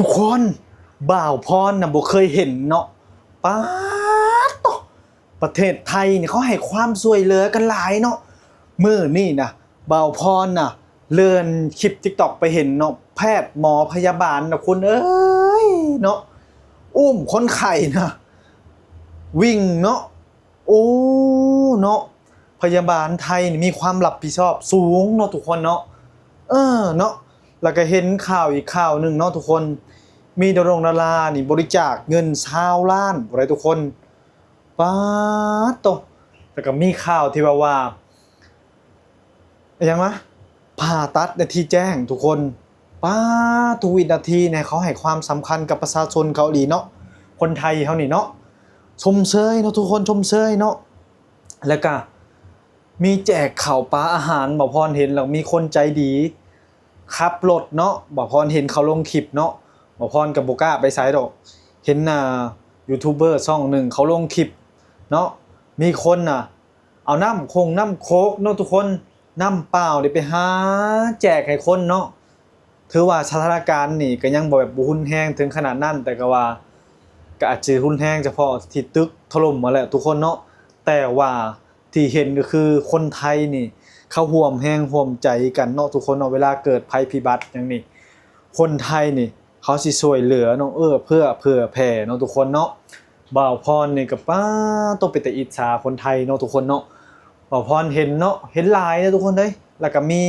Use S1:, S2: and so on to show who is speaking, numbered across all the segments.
S1: ทุกคนบ่าวพรน่ะบ่เคยเห็นเนาะป๊าดโตประเทศไทยเนี่ยเขาให้ความช่วยเหลือกันหลายเนาะมื้อนี่นะบ่าวพรน่ะเลื่อนคลิป TikTok ไปเห็นเนาะแพทย์หมอพยาบาลนะคุณเอ้ยเนาะอุ้มคนไข้นะวิ่งเนาะโอ้เนาะพยาบาลไทยนี่มีความรับผิดชอบสูงเนาะทุกคนเนาะเนาะแล้วก็เห็นข่าวอีกข่าวหนึ่งเนาะทุกคนมีดารานี่บริจาคเงิน20 ล้านอะไรทุกคนป๊าดโตแล้วก็มีข่าวที่ว่าอย่างนะผ่าตัดในที่แจ้งทุกคนป๊าดทุกวินาทีเนี่ยเขาให้ความสำคัญกับประชาชนเกาหลีเนาะคนไทยเขานี่เนาะชมเชยเนาะทุกคนชมเชยเนาะแล้วก็มีแจกข้าวปลาอาหารบ่พรเห็นแล้วมีคนใจดีขับรถเนาะบ่พรเห็นเขาลงคลิปเนาะบ่พรกับบ่กล้าไปไสดอกเห็นยูทูบเบอร์ช่องหนึ่งเขาลงคลิปเนาะมีคนเอาน้ำโค้กเนาะทุกคนน้ำเปล่านี่ไปหาแจกให้คนเนาะถือว่าสถานการณ์นี่ก็ยังบ่แบบบ่รุนแรงถึงขนาดนั้นแต่ก็ว่าก็อาจจะรุนแรงเฉพาะที่ตึกถล่มมาแหละทุกคนเนาะแต่ว่าที่เห็นก็คือคนไทยนี่เขาร่วมแรงร่วมใจกันเนาะทุกคนเนาะเวลาเกิดภัยพิบัติอย่างนี้คนไทยนี่เขาสิช่วยเหลือเนาะเพื่อแผ่เนาะทุกคนเนาะบ่าวพรนี่ก็ป้าต้องเป็นแต่อิจฉาคนไทยเนาะทุกคนเนาะบ่าวพรเห็นเนาะเห็นหลายนะทุกคนเด้ยแล้วก็มี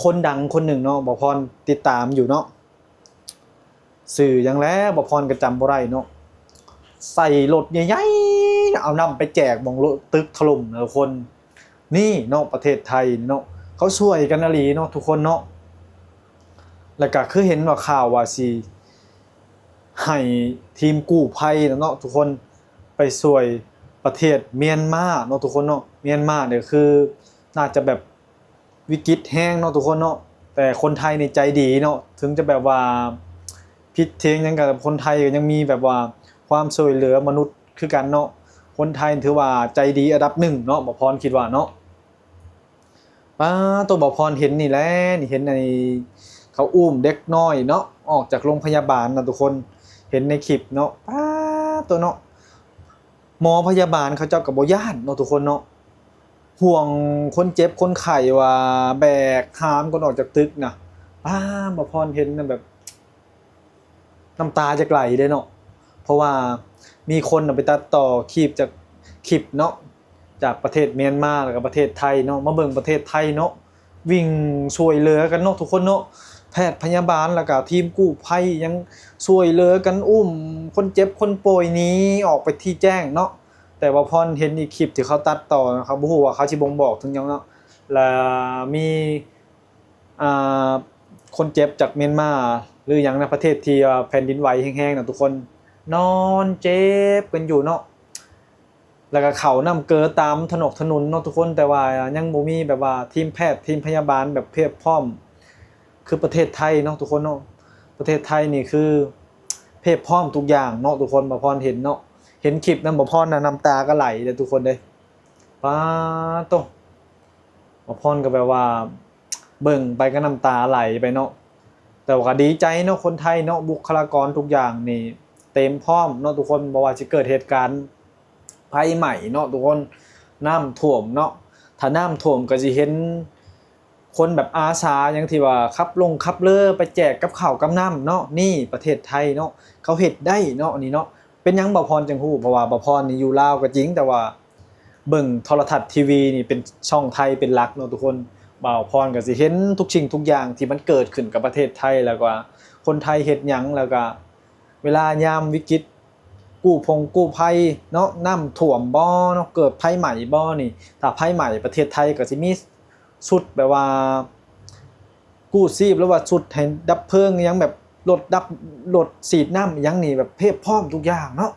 S1: คนดังคนหนึ่งเนาะบ่าวพรติดตามอยู่เนาะสื่อยังแล้วบ่าวพรก็จำบ่ได้เนาะใส่รถใหญ่ๆเอานำไปแจกบองตึกถล่มนะทุกคนนี่เนาะประเทศไทยเนาะเขาช่วยกันอหลีเนาะทุกคนเนาะแล้วก็คือเห็นว่าข่าวว่าสิให้ทีมกู้ภัยเนาะทุกคนไปช่วยประเทศเมียนมาเนาะทุกคนเนาะเมียนมาเนี่ยคือน่าจะแบบวิกฤตแห้งเนาะทุกคนเนาะแต่คนไทยในใจดีเนาะถึงจะแบบว่าผิดเทียงยังกับคนไทยก็ยังมีแบบว่าความช่วยเหลือมนุษย์คือกันเนาะคนไทยถือว่าใจดีอันดับ1เนาะบ่พรคิดว่าเนาะตัวบ่พรเห็นนี่แหละนี่เห็นในเขาอุ้มเด็กน้อยเนาะออกจากโรงพยาบาลนะทุกคนเห็นในคลิปเนาะตัวเนาะหมอพยาบาลเขาเจ้ากับบ่ย่านเนาะทุกคนเนาะห่วงคนเจ็บคนไข้ว่าแบกหามคนออกจากตึกนะบ่พรเห็นแบบน้ำตาจะไหลเด้เนาะเพราะว่ามีคนไปตัดต่อคลิปเนาะจากประเทศเมียนมาแล้วก็ประเทศไทยเนาะมาเบิ่งประเทศไทยเนาะวิ่งช่วยเหลือกันเนาะทุกคนเนาะแพทย์พยาบาลแล้วก็ทีมกู้ภัยยังช่วยเหลือกันอุ้มคนเจ็บคนป่วยนี้ออกไปที่แจ้งเนาะแต่ว่าพอเห็นอีกคลิปที่เขาตัดต่อนะครับบ่ฮู้ว่าเขาสิบ่งบอกถึงหยังเนาะแล้วมีคนเจ็บจากเมียนมาหรืออย่างในประเทศที่แผ่นดินไหวแห้งๆนะทุกคนนอนเจ็บกันอยู่เนาะแล้วก็เขานำเกอตามถนนเนาะทุกคนแต่ว่ายังบ่มีแบบว่าทีมแพทย์ทีมพยาบาลแบบเพียบพร้อมคือประเทศไทยเนาะทุกคนเนาะประเทศไทยนี่คือเพียบพร้อมทุกอย่างเนาะทุกคนบ่พรเห็นเนาะเห็นคลิปนั้นบ่พรน้ำตาก็ไหลเลยทุกคนเด้ป๊าโตบ่พรก็แบบว่าเบิ่งไปก็น้ำตาไหลไปเนาะแต่ว่าดีใจเนาะคนไทยเนาะบุคลากรทุกอย่างนี่เต็มพร้อมเนาะทุกคนบ่ว่าสิเกิดเหตุการณ์ภัยใหม่เนาะทุกคนน้ำท่วมเนาะถ้าน้ำท่วมก็สิเห็นคนแบบอาสาอย่างที่ว่าขับเรือไปแจกกับข้าวกับน้ำเนาะนี่ประเทศไทยเนาะเขาเฮ็ดได้เนาะนี่เนาะเป็นหยังบ่พรจังฮู้เพราะว่าบ่พรนี่อยู่ลาวก็จริงแต่ว่าเบิ่งโทรทัศน์ทีวีนี่เป็นช่องไทยเป็นหลักเนาะทุกคนบ่าวพรก็สิเห็นทุกสิ่งทุกอย่างที่มันเกิดขึ้นกับประเทศไทยแล้วก็คนไทยเฮ็ดหยังแล้วก็เวลายามวิกฤตกู้ภัยเนาะน้ำท่วมบ่เนาะเกิดภัยใหม่บ่นี่ถ้าภัยใหม่ประเทศไทยก็สิมีชุดแบบว่ากู้ชีพหรือว่าชุดให้ดับเพลิงยังแบบรถฉีดน้ำยังนี่แบบเพียบพร้อมทุกอย่างเนาะ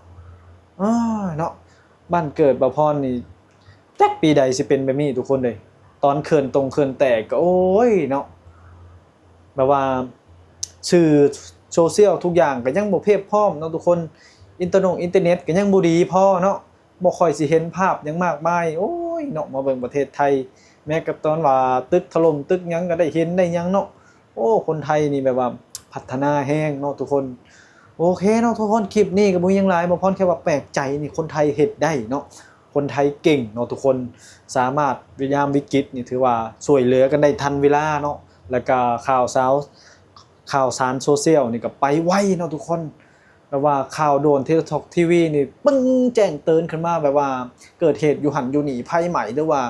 S1: เนาะบ้านเกิดบ่าวพรนี่จักปีใดสิเป็นแบบนี้ทุกคนเลยตอนเขื่อนแตกก็โอ้ยเนาะแบบว่าชื่อโซเชียลทุกอย่างก็ยังบ่เพียบพร้อมเนาะทุกคนอินเทอร์เน็ตก็ยังบ่ดีพอเนาะบ่ค่อยสิเห็นภาพยังมากมายโอ้ยเนาะมาเบิ่งประเทศไทยแม้กับตอนว่าตึกถล่มตึกหยังก็ได้เห็นได้หยังเนาะโอ้คนไทยนี่แบบว่า พัฒนาแห้งเนาะทุกคนโอเคเนาะทุกคนคลิปนี้ก็บ่มีหยังหลายบ่พรแค่ว่าแปลกใจนี่คนไทยเฮ็ดได้เนาะคนไทยเก่งเนาะทุกคนสามารถยามวิกฤตนี่ถือว่าช่วยเหลือกันได้ทันเวลาเนาะแล้วก็ข่าวสารโซเชียลนี่ก็ไปไวเนาะทุกคนแบบว่าข่าวโดนTikTokทีวีนี่ปึ้งแจ้งเตือนขึ้นมาแบบว่าเกิดเหตุอยู่หันอยู่หนีภัยใหม่หรือว่า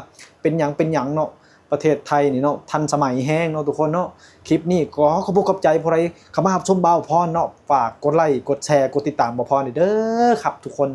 S1: เป็นหยังเนาะประเทศไทยนี่เนาะทันสมัยแห้งเนาะทุกคนเนาะคลิปนี้ก็ขอบคุณขอบใจผู้ใดเข้ามารับชมบ่าวพรเนาะฝากกดไลค์กดแชร์กดติดตามบ่าวพรเด้อครับทุกคน